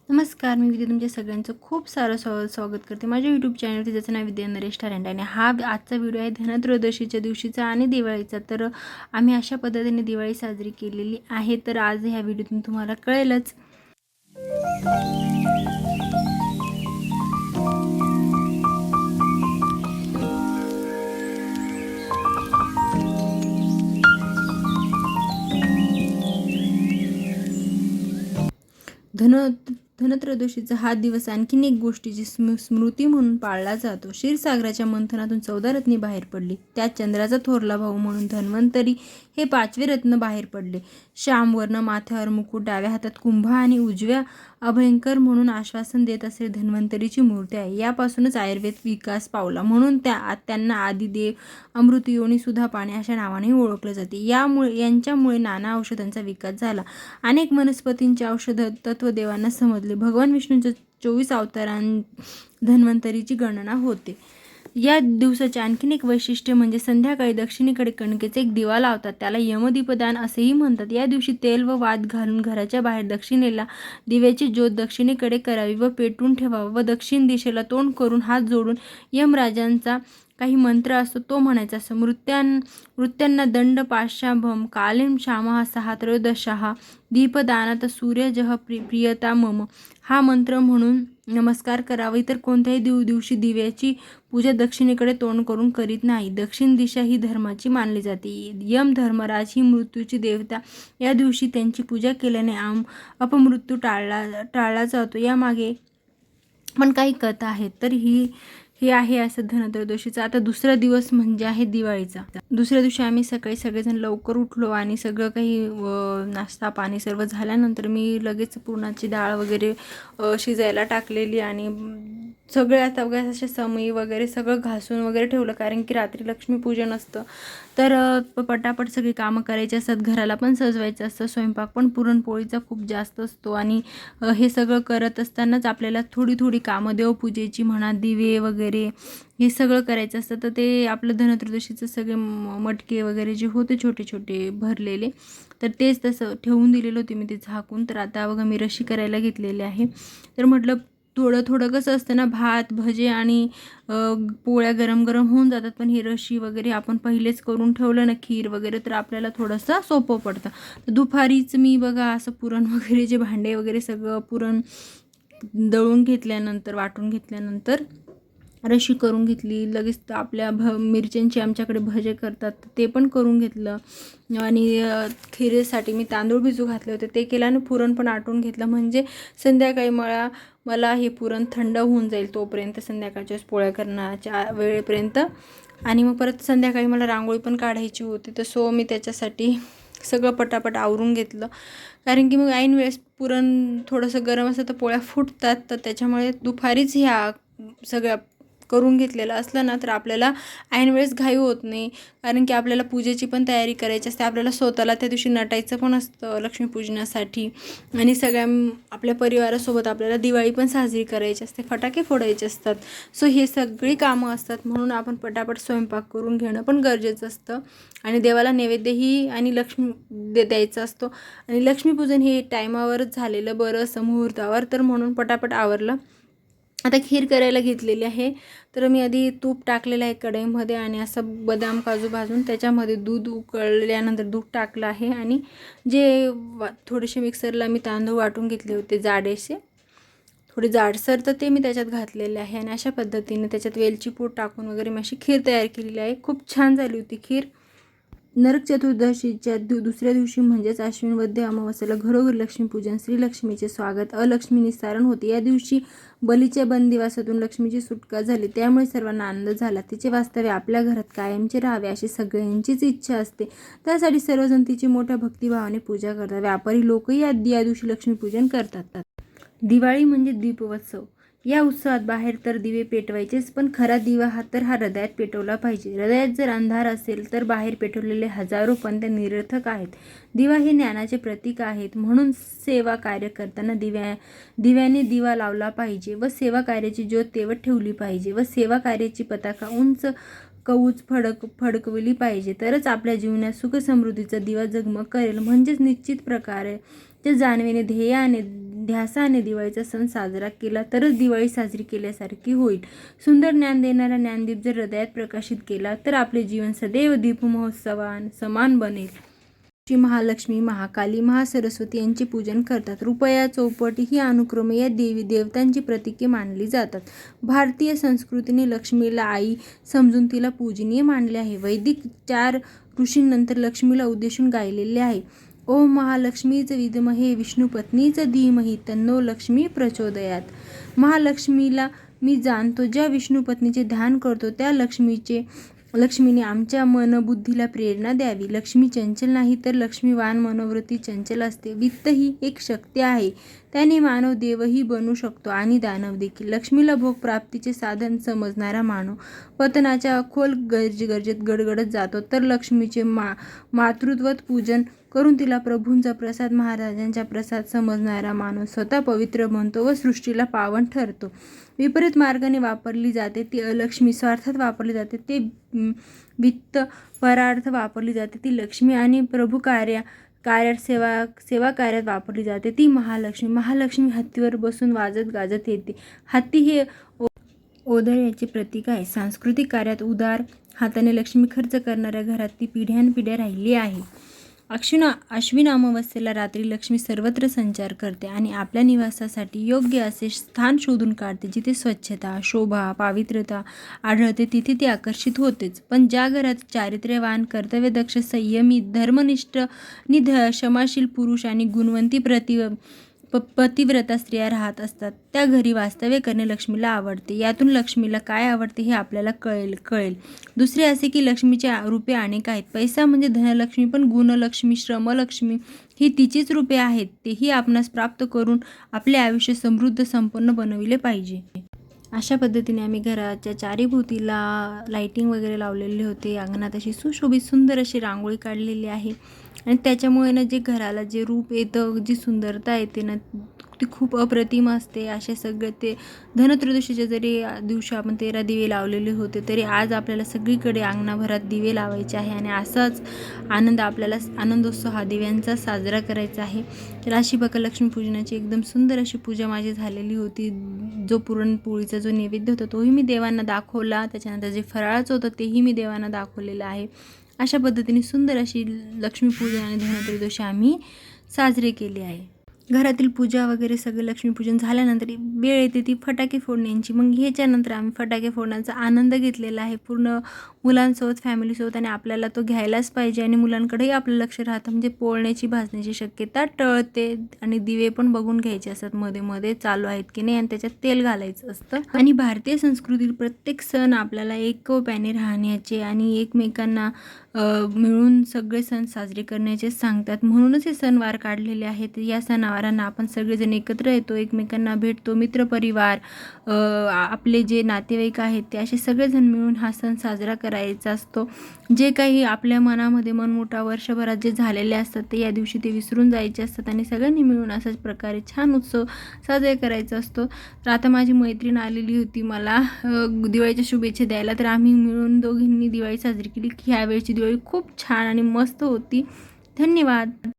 नमस्कार, मी विद्या तुमच्या सगळ्यांचं खूप सारं स्वागत करते माझ्या यूट्यूब चॅनलवरती, ज्याचं नाव विद्या नरेश टॅलेंट. आणि हा आजचा व्हिडिओ आहे धनत्रयोदशीच्या दिवशीचा आणि दिवाळीचा. तर आम्ही अशा पद्धतीने दिवाळी साजरी केलेली आहे. तर आज ह्या व्हिडिओतून तुम्हाला कळेलच. धनत्रयोदशीचा हा दिवस आणखीन एक गोष्टीची स्मृती म्हणून पाळला जातो. क्षीरसागराच्या मंथनातून 14 रत्ने बाहेर पडली. त्यात चंद्राचा थोरला भाऊ म्हणून धन्वंतरी हे 5वे रत्न बाहेर पडले. श्यामवर्ण माथ्यावर मुकुट, डाव्या हातात कुंभ आणि उजव्या अभयंकर म्हणून आश्वासन देत असे धन्वंतरीची मूर्ती आहे. यापासूनच आयुर्वेद विकास पावला, म्हणून त्यांना आदिदेव, अमृतयोनी, सुधा पाणी अशा नावाने ओळखले जाते. यांच्यामुळे नाना औषधांचा विकास झाला. अनेक वनस्पतींचे औषध तत्व देवांना समजले. भगवान विष्णूंच्या 24 अवतारां धन्वंतरीची गणना होते. या दिवसाचे आणखीन एक वैशिष्ट्य म्हणजे संध्याकाळी दक्षिणेकडे कणकेचे एक दिवा लावतात, त्याला यमदीपदान असेही म्हणतात. या दिवशी तेल व वात घालून घराच्या बाहेर दक्षिणेला दिव्याची ज्योत दक्षिणेकडे करावी व पेटून ठेवावा व दक्षिण दिशेला तोंड करून हात जोडून यमराजांचा काही मंत्र असतो तो म्हणायचा असतो. मृत्यांना दंड पाशाभम कालीम श्यामः सहा त्रयोदशः दीपदानात सूर्यजः प्रियता मम हा मंत्र म्हणून नमस्कार करावा. इतर कोणत्याही दिवशी दिव्याची पूजा दक्षिणेकडे तोंड करून करीत नाही. दक्षिण दिशा ही धर्माची मानली जाते. यम धर्मराज ही मृत्यूची देवता. या दिवशी त्यांची पूजा केल्याने अपमृत्यू टाळला जातो. यामागे पण काही कथा आहेत. तर हे आहे असं धनत्रयोदशीचा. आता दुसरा दिवस म्हणजे आहे दिवाळीचा. दुसऱ्या दिवशी आम्ही सकाळी सगळेजण लवकर उठलो आणि सगळं काही नाश्ता पाणी सर्व झाल्यानंतर मी लगेच पुरणाची डाळ वगैरे शिजायला टाकलेली आणि सगळे आता बघा असे समई वगैरे सगळं घासून वगैरे ठेवलं, कारण की रात्री लक्ष्मीपूजन असतं. तर पटापट सगळी कामं करायची असतात. घराला पण सजवायचं असतं. स्वयंपाक पण पुरणपोळीचा खूप जास्त असतो आणि हे सगळं करत असतानाच आपल्याला थोडी थोडी कामं देवपूजेची म्हणा, दिवे वगैरे हे सगळं करायचं असतं. तर ते आपलं धनत्रयोदशीचं सगळे मटके वगैरे जे होते छोटे छोटे भरलेले, तर तेच तसं ठेवून दिलेलं होते मी ते झाकून. तर आता बघा मी रशी करायला घेतलेली आहे. तर म्हटलं थोडं थोडं कसं असतं ना, भात भजे आणि पोळ्या गरम गरम होऊन जातात, पण ही रशी वगैरे आपण पहिलेच करून ठेवलं ना, खीर वगैरे, तर आपल्याला थोडंसं सोपं पडतं. तर दुपारीच मी बघा असं पुरण वगैरे जे भांडे वगैरे सगळं पुरण दळून घेतल्यानंतर वाटून घेतल्यानंतर रशी करून घेतली. लगेच आपल्या मिरच्यांची आमच्याकडे भजे करतात ते पण करून घेतलं. आणि खिरीसाठी मी तांदूळ भिजू घातले होते ते केलं आणि पुरण पण आटून घेतलं, म्हणजे संध्याकाळी मला हे पुरण थंड होऊन जाईल तोपर्यंत, संध्याकाळच्या पोळ्या करण्याच्या वेळेपर्यंत. आणि मग परत संध्याकाळी मला रांगोळी पण काढायची होती. तर सो मी त्याच्यासाठी सगळं पटापट आवरून घेतलं, कारण की मग ऐन वेळेस पुरण थोडंसं गरम असतं तर पोळ्या फुटतात. तर त्याच्यामुळे दुपारीच ह्या सगळ्या करून घेतलेलं असलं ना, तर आपल्याला ऐन वेळेस घाई होत नाही, कारण की आपल्याला पूजेची पण तयारी करायची असते. आपल्याला स्वतःला त्या दिवशी नटायचं पण असतं लक्ष्मीपूजनासाठी, आणि सगळ्या आपल्या परिवारासोबत आपल्याला दिवाळी पण साजरी करायची असते, फटाके फोडायचे असतात. सो हे सगळी कामं असतात, म्हणून आपण पटापट स्वयंपाक करून घेणं पण गरजेचं असतं. आणि देवाला नैवेद्यही आणि द्यायचा असतो. आणि लक्ष्मीपूजन हे टायमावरच झालेलं बरं असं मुहूर्तावर, तर म्हणून पटापट आवरलं. आता खीर करायला घेतलेली आहे. तर मी आधी तूप टाकलेलं आहे कढईमध्ये आणि असं बदाम काजू भाजून त्याच्यामध्ये दूध उकळल्यानंतर दूध टाकलं आहे. आणि जे थोडेसे मिक्सरला मी तांदूळ वाटून घेतले होते जाडेसे, थोडे जाडसर, तर ते मी त्याच्यात घातलेले आहे. आणि अशा पद्धतीने त्याच्यात वेलची पूड टाकून वगैरे मी अशी खीर तयार केलेली आहे. खूप छान झाली होती खीर. नरक चतुर्दशीच्या दुसऱ्या दिवशी म्हणजेच आश्विन वद्य अमावस्येला घरोघरी लक्ष्मीपूजन, श्रीलक्ष्मीचे स्वागत, अलक्ष्मी निस्तारण होते. या दिवशी बलीच्या बंदिवासातून लक्ष्मीची सुटका झाली, त्यामुळे सर्वांना आनंद झाला. तिचे वास्तव्य आपल्या घरात कायमचे राहावे अशी सगळ्यांचीच इच्छा असते. त्यासाठी सर्वजण तिची मोठ्या भक्तिभावाने पूजा करतात. व्यापारी लोकही या दिवशी लक्ष्मीपूजन करतात. दिवाळी म्हणजे दीपोत्सव. या उत्सवात बाहेर तर दिवे पेटवायचेच, पण खरा दिवा तर हा हृदयात पेटवला पाहिजे. हृदयात जर अंधार असेल तर बाहेर पेटवलेले हजारो पणत्या निरर्थक आहेत. दिवा हे ज्ञानाचे प्रतीक आहेत, म्हणून सेवा कार्य करताना दिव्याने दिवा लावला पाहिजे व सेवा कार्याची ज्योत तेवत ठेवली पाहिजे व सेवा कार्याची पताका उंच कवच फडकवली पाहिजे. तरच आपल्या जीवनात सुख समृद्धीचा दिवा जगमग करेल. म्हणजेच निश्चित प्रकारे ते जाणीवेने ध्यासाने दिवाळीचा सण साजरा केला तरच दिवाळी साजरी केल्यासारखी होईल. सुंदर ज्ञान देणारा ज्ञानदीप जर हृदयात प्रकाशित केला तर आपले जीवन सदैव दीपमहोत्सवान समान बनेल. श्री महालक्ष्मी, महाकाली, महासरस्वती यांचे पूजन करतात. रुपया, चौपट ही अनुक्रमे या देवी देवतांची प्रतीके मानली जातात. भारतीय संस्कृतीने लक्ष्मीला आई समजून तिला पूजनीय मानले आहे. वैदिक 4 ऋषींनंतर लक्ष्मीला उद्देशून गायलेले आहे. ओम महालक्ष्मीच विद्महे विष्णुपत्नीच धीमहि तन्नो लक्ष्मी प्रचोदयात. महालक्ष्मीला मी जाणतो, ज्या विष्णुपत्नीचे ध्यान करतो त्या लक्ष्मीने आमच्या मनबुद्धीला प्रेरणा द्यावी. लक्ष्मी चंचल नाही तर लक्ष्मीवान मनोवृत्ती चंचल असते. वित्त ही एक शक्ती आहे, त्याने मानव देवही बनू शकतो आणि दानव देखील. लक्ष्मीला भोग प्राप्तीचे साधन समजणारा मानव पतनाच्या खोल गरजेत गडगडत जातो, तर लक्ष्मीचे मातृत्वत पूजन करून तिला प्रभूंचा प्रसाद, महाराजांचा प्रसाद समजणारा माणूस स्वतः पवित्र बनतो व सृष्टीला पावन ठरतो. विपरीत मार्गाने वापरली जाते ती अलक्ष्मी, स्वार्थात वापरली जाते ते वित्त, परार्थ वापरली जाते ती लक्ष्मी आणि प्रभू कार्यात सेवा कार्यात वापरली जाते ती महालक्ष्मी. महालक्ष्मी हत्तीवर बसून वाजत गाजत येते. हत्ती हे औदार्याचे प्रतीक आहे. सांस्कृतिक कार्यात उदार हाताने लक्ष्मी खर्च करणाऱ्या घरात ती पिढ्यानपिढ्या राहिली आहे. अश्विन अमावस्येला रात्री लक्ष्मी सर्वत्र संचार करते आणि आपल्या निवासासाठी योग्य असे स्थान शोधून काढते. जिथे स्वच्छता, शोभा, पावित्र्यता आढळते तिथे ती आकर्षित होतेच. पण ज्या घरात चारित्र्यवान, कर्तव्यदक्ष, संयमी, धर्मनिष्ठ, क्षमाशील पुरुष आणि गुणवंती पतिव्रता स्त्रिया राहत असतात त्या घरी वास्तव्य करणे लक्ष्मीला आवडते. यातून लक्ष्मीला काय आवडते हे आपल्याला कळेल. दुसरे असे की लक्ष्मीचे रूपे अनेक आहेत. पैसा म्हणजे धनलक्ष्मी, पण गुणलक्ष्मी, श्रमलक्ष्मी ही तिचीच रूपे आहेत. तेही आपणास प्राप्त करून आपले आयुष्य समृद्ध संपन्न बनविले पाहिजे. अशा पद्धतीने आम्ही घराच्या चारीभोवतीला लाईटिंग वगैरे लावलेले होते. अंगणात अशी सुशोभित सुंदर अशी रांगोळी काढलेली आहे आणि त्याच्यामुळे ना जे घराला जे रूप येतं, जी सुंदरता येते ना ती खूप अप्रतिम असते. असे सगळे ते धनत्रयोदशीच्या जरी दिवशी आपण 13 दिवे लावलेले होते तरी आज आपल्याला सगळीकडे अंगणाभरात दिवे लावायचे आहे आणि असाच आपल्याला आनंदोत्सव हा दिव्यांचा साजरा करायचा आहे. तर अशी बघा लक्ष्मीपूजनाची एकदम सुंदर अशी पूजा माझी झालेली होती. जो पुरणपोळीचा जो नैवेद्य होता तोही मी देवांना दाखवला. त्याच्यानंतर जे फराळाचं होतं तेही मी देवांना दाखवलेलं आहे. अशा पद्धतीने सुंदर अशी लक्ष्मीपूजन आणि धनत्रयोदशी आम्ही साजरे केले आहे. घरातील पूजा वगैरे सगळं लक्ष्मीपूजन झाल्यानंतर वेळ येते ती फटाके फोडण्याची. मग ह्याच्यानंतर आम्ही फटाके फोडण्याचा आनंद घेतलेला आहे पूर्ण मुलांसोबत, फॅमिलीसोबत आणि आपल्याला तो घ्यायलाच पाहिजे आणि मुलांकडेही आपलं लक्ष राहतं. म्हणजे पोळण्याची भाजण्याची शक्यता टळते आणि दिवे पण बघून घ्यायचे असतात मध्ये मध्ये चालू आहेत की नाही आणि त्याच्यात तेल घालायचं असतं. आणि भारतीय संस्कृतीत प्रत्येक सण आपल्याला एकोप्याने राहण्याचे आणि एकमेकांना मिळून सगळे सण साजरे करण्याचे सांगतात. म्हणूनच हे सणवार काढलेले आहेत. या सणावारांना आपण सगळेजण एकत्र येतो, एकमेकांना भेटतो. मित्रपरिवार, आपले जे नातेवाईक आहेत ते असे सगळेजण मिळून हा सण साजरा करायचा असतो. जे काही आपल्या मनामध्ये मनमुटाव वर्षभरात जे झालेले असतात ते या दिवशी ते विसरून जायचे असतात आणि सगळ्यांनी मिळून अशाच प्रकारे छान उत्सव साजरा करायचा असतो. तर आता माझी मैत्रीण आलेली होती मला दिवाळीच्या शुभेच्छा द्यायला. तर आम्ही मिळून दोघींनी दिवाळी साजरी केली. ह्यावेळची दिवाळी खूप छान आणि मस्त होती. धन्यवाद.